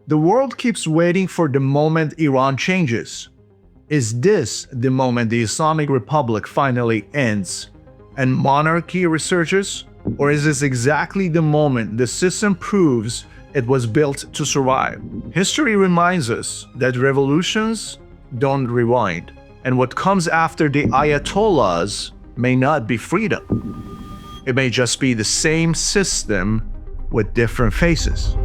The world keeps waiting for the moment Iran changes. Is this the moment the Islamic Republic finally ends and monarchy resurges? Or is this exactly the moment the system proves it was built to survive? History reminds us that revolutions don't rewind, and what comes after the Ayatollahs may not be freedom. It may just be the same system with different faces.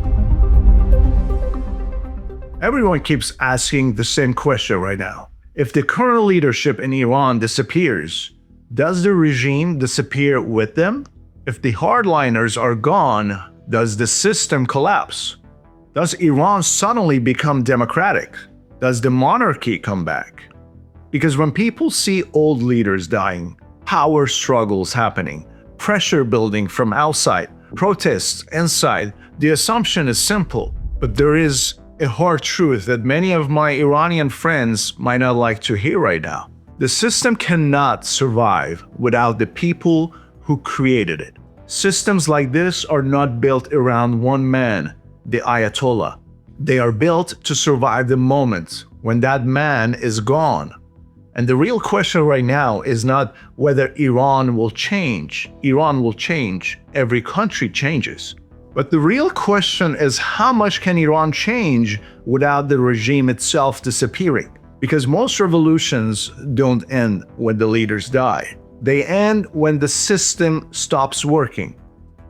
Everyone keeps asking the same question right now. If the current leadership in Iran disappears, does the regime disappear with them? If the hardliners are gone, does the system collapse? Does Iran suddenly become democratic? Does the monarchy come back? Because when people see old leaders dying, power struggles happening, pressure building from outside, protests inside, the assumption is simple, but there is a hard truth that many of my Iranian friends might not like to hear right now. The system cannot survive without the people who created it. Systems like this are not built around one man, the Ayatollah. They are built to survive the moment when that man is gone. And the real question right now is not whether Iran will change. Iran will change. Every country changes. But the real question is, how much can Iran change without the regime itself disappearing? Because most revolutions don't end when the leaders die. They end when the system stops working.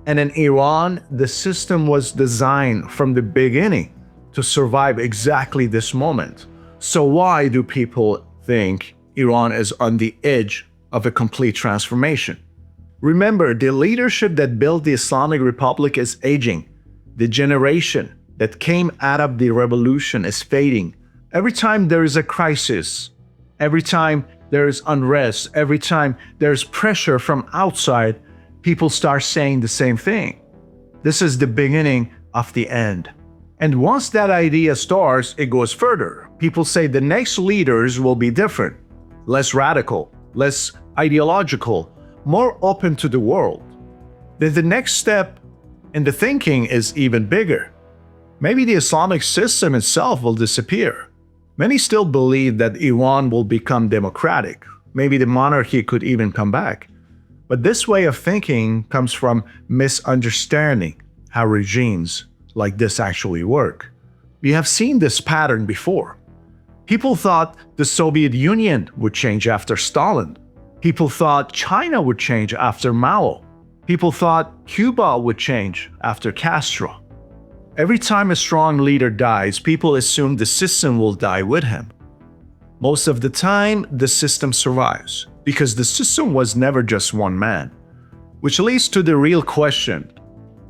And in Iran, the system was designed from the beginning to survive exactly this moment. So why do people think Iran is on the edge of a complete transformation? Remember, the leadership that built the Islamic Republic is aging. The generation that came out of the revolution is fading. Every time there is a crisis, every time there is unrest, every time there's pressure from outside, people start saying the same thing. This is the beginning of the end. And once that idea starts, it goes further. People say the next leaders will be different, less radical, less ideological, more open to the world. Then the next step in the thinking is even bigger. Maybe the Islamic system itself will disappear. Many still believe that Iran will become democratic. Maybe the monarchy could even come back. But this way of thinking comes from misunderstanding how regimes like this actually work. We have seen this pattern before. People thought the Soviet Union would change after Stalin. People thought China would change after Mao. People thought Cuba would change after Castro. Every time a strong leader dies, people assume the system will die with him. Most of the time, the system survives, because the system was never just one man. Which leads to the real question.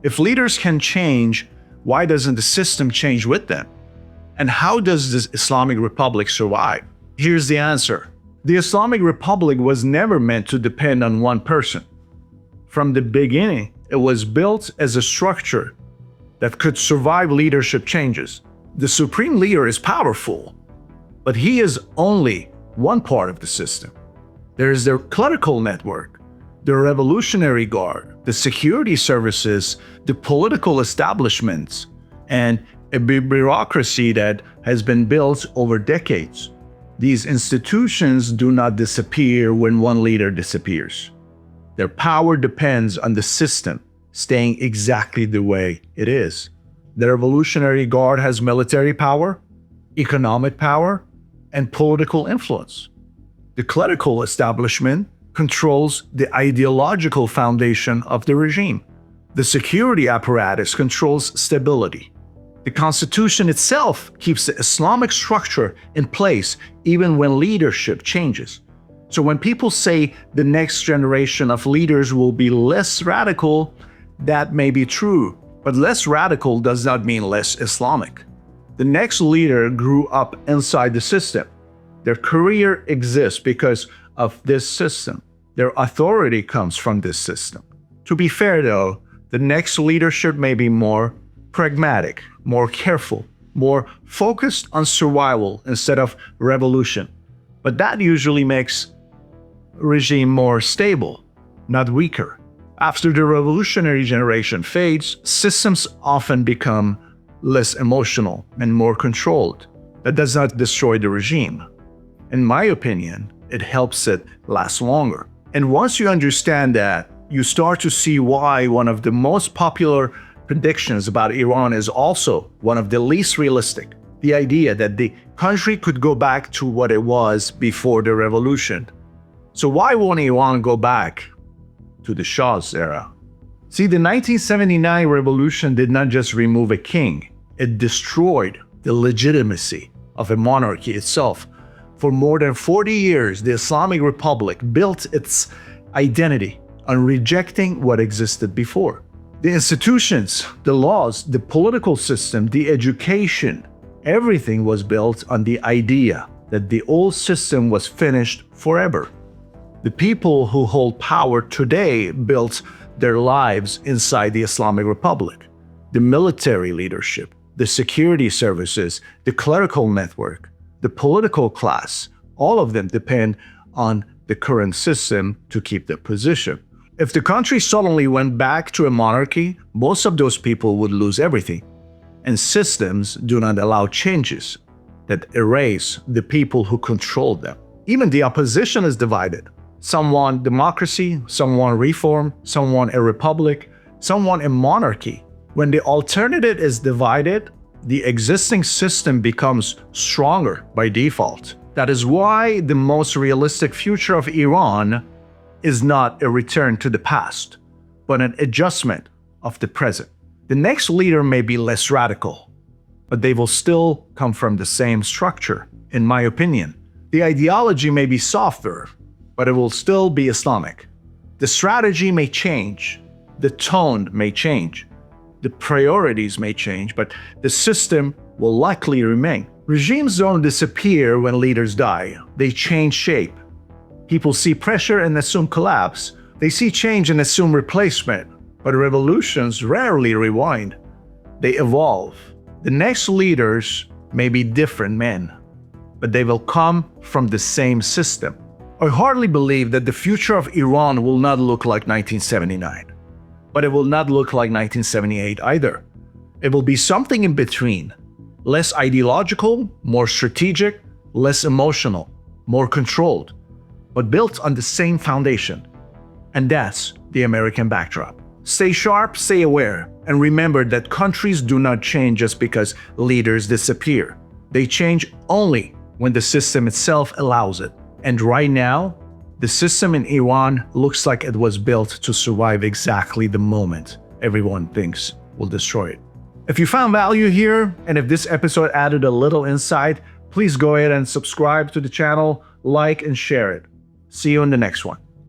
If leaders can change, why doesn't the system change with them? And how does this Islamic Republic survive? Here's the answer. The Islamic Republic was never meant to depend on one person. From the beginning, it was built as a structure that could survive leadership changes. The supreme leader is powerful, but he is only one part of the system. There is the clerical network, the Revolutionary Guard, the security services, the political establishments, and a bureaucracy that has been built over decades. These institutions do not disappear when one leader disappears. Their power depends on the system staying exactly the way it is. The Revolutionary Guard has military power, economic power, and political influence. The clerical establishment controls the ideological foundation of the regime. The security apparatus controls stability. The constitution itself keeps the Islamic structure in place even when leadership changes. So when people say the next generation of leaders will be less radical, that may be true, but less radical does not mean less Islamic. The next leader grew up inside the system. Their career exists because of this system. Their authority comes from this system. To be fair though, the next leadership may be more pragmatic, more careful, more focused on survival instead of revolution. But that usually makes a regime more stable, not weaker. After the revolutionary generation fades, systems often become less emotional, and more controlled. That does not destroy the regime. In my opinion, it helps it last longer. And once you understand that, you start to see why one of the most popular predictions about Iran is also one of the least realistic. The idea that the country could go back to what it was before the revolution. So why won't Iran go back to the Shah's era? See, the 1979 revolution did not just remove a king, it destroyed the legitimacy of a monarchy itself. For more than 40 years, the Islamic Republic built its identity on rejecting what existed before. The institutions, the laws, the political system, the education, everything was built on the idea that the old system was finished forever. The people who hold power today built their lives inside the Islamic Republic. The military leadership, the security services, the clerical network, the political class, all of them depend on the current system to keep their position. If the country suddenly went back to a monarchy, most of those people would lose everything. And systems do not allow changes that erase the people who control them. Even the opposition is divided. Some want democracy, some want reform, some want a republic, some want a monarchy. When the alternative is divided, the existing system becomes stronger by default. That is why the most realistic future of Iran is not a return to the past, but an adjustment of the present. The next leader may be less radical, but they will still come from the same structure, in my opinion. The ideology may be softer, but it will still be Islamic. The strategy may change, the tone may change, the priorities may change, but the system will likely remain. Regimes don't disappear when leaders die, they change shape. People see pressure and assume collapse. They see change and assume replacement. But revolutions rarely rewind. They evolve. The next leaders may be different men, but they will come from the same system. I hardly believe that the future of Iran will not look like 1979. But it will not look like 1978 either. It will be something in between. Less ideological, more strategic, less emotional, more controlled, but built on the same foundation. And that's the American backdrop. Stay sharp, stay aware, and remember that countries do not change just because leaders disappear. They change only when the system itself allows it. And right now, the system in Iran looks like it was built to survive exactly the moment everyone thinks will destroy it. If you found value here, and if this episode added a little insight, please go ahead and subscribe to the channel, like and share it. See you in the next one.